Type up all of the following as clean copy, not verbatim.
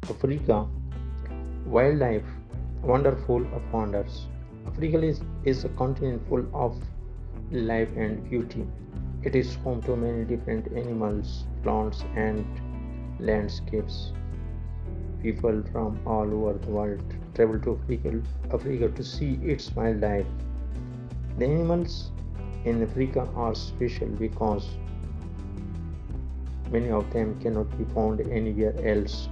Africa, wildlife, wonderful of wonders. Africa is a continent full of life and beauty. It is home to many different animals, plants, and landscapes. People from all over the world travel to Africa to see its wildlife. The animals in Africa are special because many of them cannot be found anywhere else.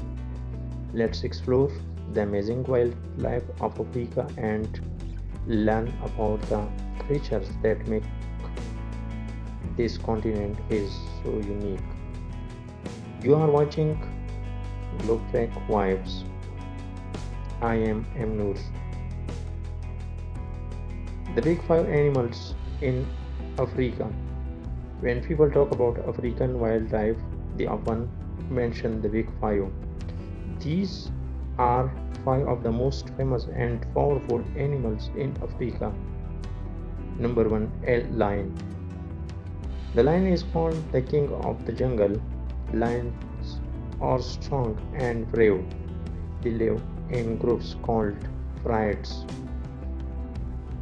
Let's explore the amazing wildlife of Africa and learn about the creatures that make this continent is so unique. You are watching Trek Vibes. I am Emnoor. The big five animals in Africa. When people talk about African wildlife, they often mention the big five. These are five of the most famous and powerful animals in Africa. Number one, a lion. The lion is called the king of the jungle. Lions are strong and brave. They live in groups called prides,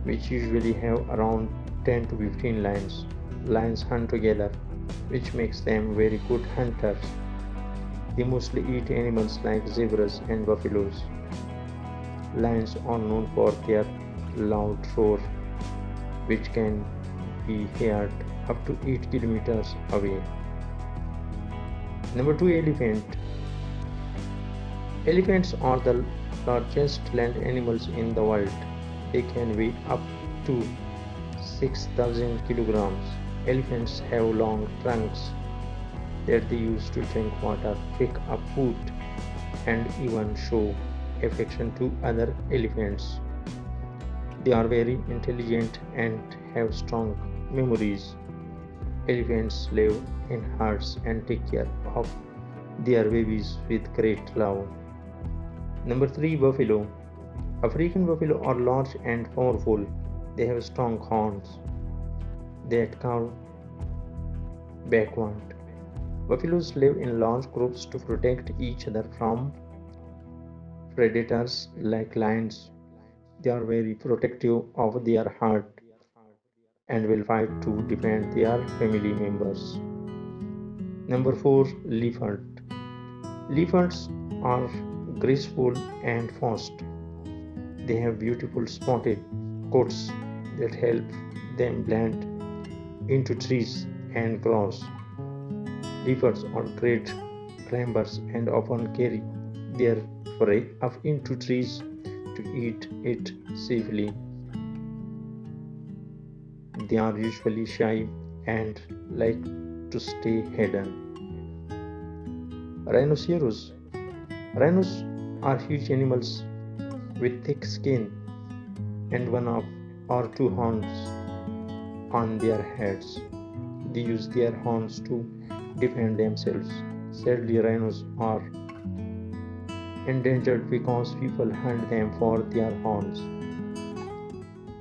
which usually have around 10 to 15 lions. Lions hunt together, which makes them very good hunters. They mostly eat animals like zebras and buffaloes. Lions are known for their loud roar, which can be heard up to 8 kilometers away. Number 2, elephant. Elephants are the largest land animals in the world. They can weigh up to 6,000 kilograms. Elephants have long trunks that they use to drink water, pick up food, and even show affection to other elephants. They are very intelligent and have strong memories. Elephants live in herds and take care of their babies with great love. Number 3, buffalo. African buffalo are large and powerful. They have strong horns that curve backward. Buffaloes live in large groups to protect each other from predators like lions. They are very protective of their herd and will fight to defend their family members. Number 4, leopard. Leopards are graceful and fast. They have beautiful spotted coats that help them blend into trees and grass. Leopards are great climbers and often carry their prey up into trees to eat it safely. They are usually shy and like to stay hidden. Rhinoceros. Rhinos are huge animals with thick skin and one of or two horns on their heads. They use their horns to defend themselves. Sadly, rhinos are endangered because people hunt them for their horns.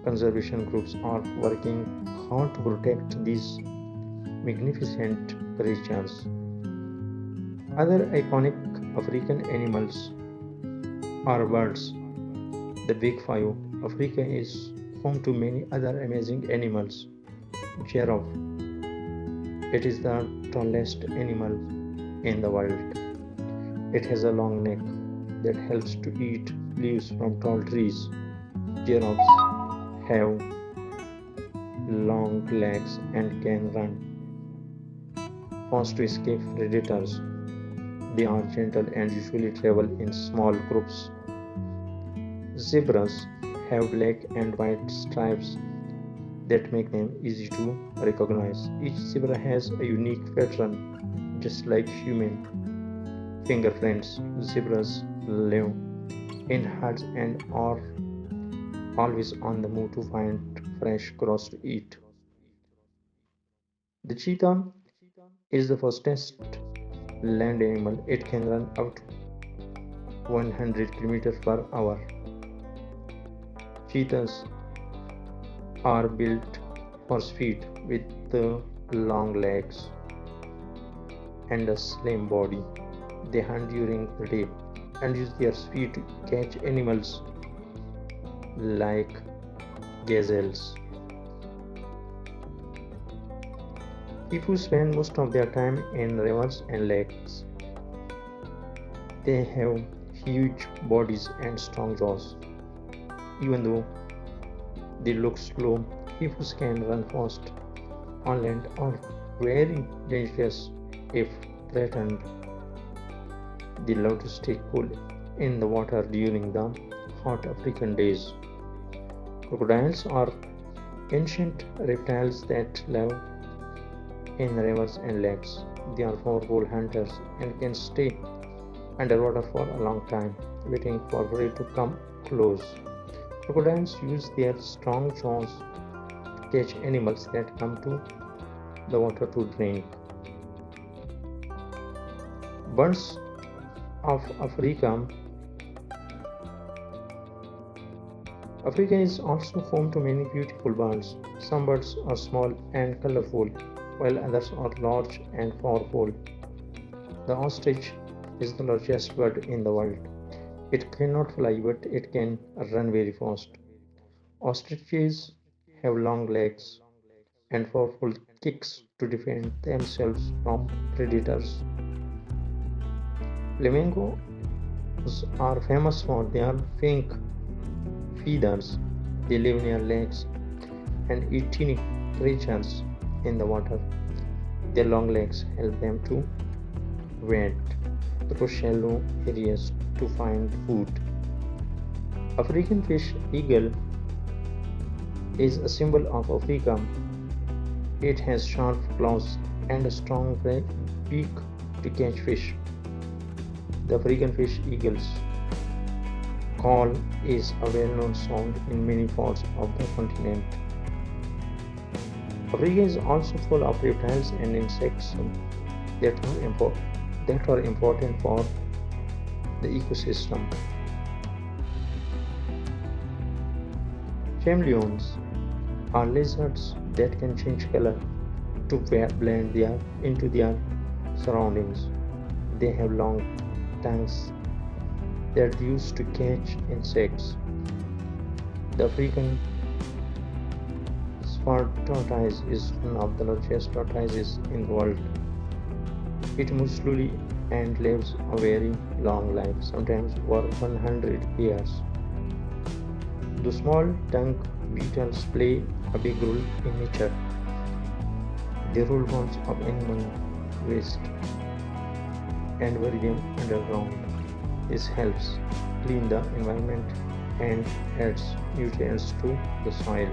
Conservation groups are working hard to protect these magnificent creatures. Other iconic African animals are birds. The Big Five. Africa is home to many other amazing animals. Giraffe. It is the tallest animal in the world. It has a long neck that helps to eat leaves from tall trees. Giraffes have long legs and can run fast to escape predators. They are gentle and usually travel in small groups. Zebras have black and white stripes that make them easy to recognize. Each zebra has a unique pattern, just like human fingerprints. Zebras live in herds and are always on the move to find fresh grass to eat. The cheetah is the fastest land animal. It can run up to 100 kilometers per hour. Cheetahs are built for speed with long legs and a slim body. They hunt during the day and use their speed to catch animals like gazelles. People spend most of their time in rivers and lakes. They have huge bodies and strong jaws. Even though they look slow, hippos can run fast on land or very dangerous if threatened. They love to stay cool in the water during the hot African days. Crocodiles are ancient reptiles that live in rivers and lakes. They are powerful hunters and can stay underwater for a long time, waiting for prey to come close. Crocodiles use their strong jaws to catch animals that come to the water to drink. Birds of Africa. Africa is also home to many beautiful birds. Some birds are small and colorful, while others are large and powerful. The ostrich is the largest bird in the world. It cannot fly, but it can run very fast. Ostriches have long legs and powerful kicks to defend themselves from predators. Flamingos are famous for their pink feathers. They live near lakes and eat teeny creatures in the water. Their long legs help them to wade through shallow areas to find food. African fish eagle is a symbol of Africa. It has sharp claws and a strong beak to catch fish. The African fish eagle's call is a well-known sound in many parts of the continent. Africa is also full of reptiles and insects that are important for the ecosystem. Chameleons are lizards that can change color to blend into their surroundings. They have long tongues that are used to catch insects. The African spot tortoise is one of the largest tortoises in the world. It moves slowly and lives a very long life, sometimes over 100 years. The small tongue beetles play a big role in nature. They roll bones of animal waste and bury them underground. This helps clean the environment and adds nutrients to the soil.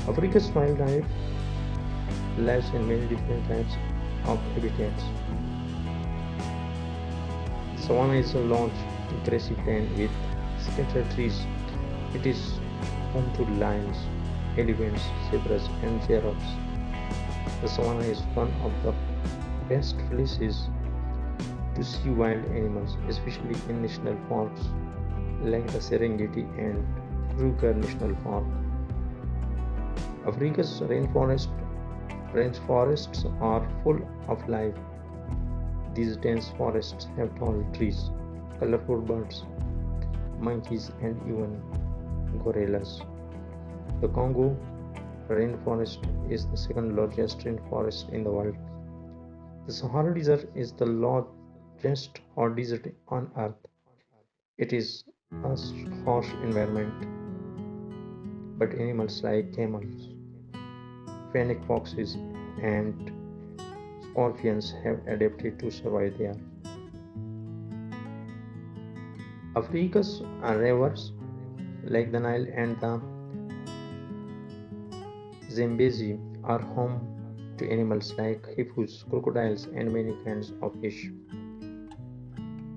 Africa's wildlife lives in many different types of habitats. Savannah is a large, grassy plain with scattered trees. It is home to lions, elephants, zebras, and giraffes. The savannah is one of the best places to see wild animals, especially in national parks like the Serengeti and Kruger National Park. Africa's rainforests are full of life. These dense forests have tall trees, colorful birds, monkeys, and even gorillas. The Congo rainforest is the second largest rainforest in the world. The Sahara Desert is the largest hot desert on Earth. It is a harsh environment, but animals like camels, fennec foxes, and scorpions have adapted to survive there. Africa's rivers like the Nile and the Zambezi are home to animals like hippos, crocodiles, and many kinds of fish.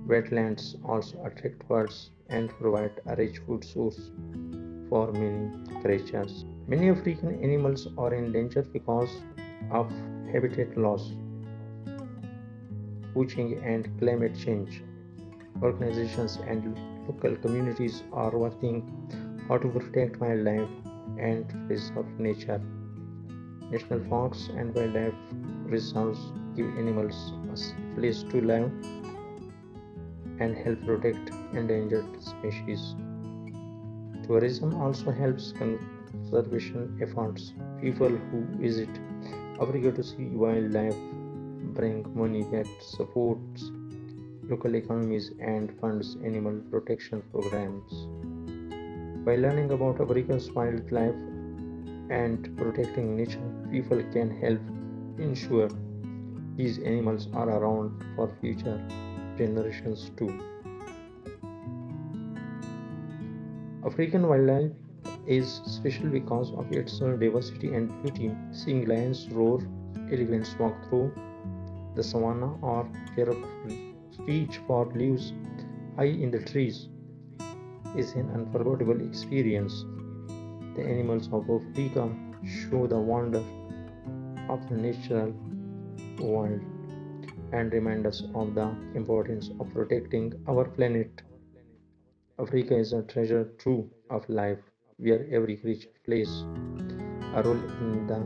Wetlands also attract birds and provide a rich food source for many creatures. Many African animals are in danger because of habitat loss, poaching, and climate change. Organizations and local communities are working hard to protect wildlife and preserve nature. National parks and wildlife reserves give animals a safe place to live, and help protect endangered species. Tourism also helps conservation efforts. People who visit Africa to see wildlife bring money that supports local economies and funds animal protection programs. By learning about Africa's wildlife and protecting nature, people can help ensure these animals are around for future generations too. African wildlife is special because of its diversity and beauty. Seeing lions roar, elephants walk through the savannah, or giraffes reach for leaves high in the trees is an unforgettable experience. The animals of Africa show the wonder of the natural world and remind us of the importance of protecting our planet. Africa is a treasure trove of life where every creature plays a role in the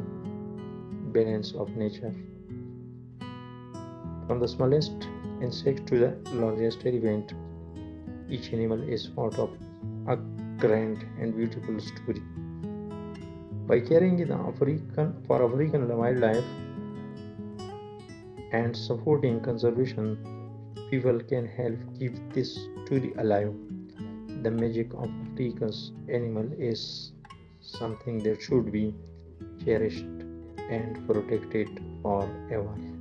balance of nature. From the smallest insect to the largest elephant, each animal is part of a grand and beautiful story. By caring for African wildlife and supporting conservation, people can help keep this story alive. The magic of Africa's animal is something that should be cherished and protected forever.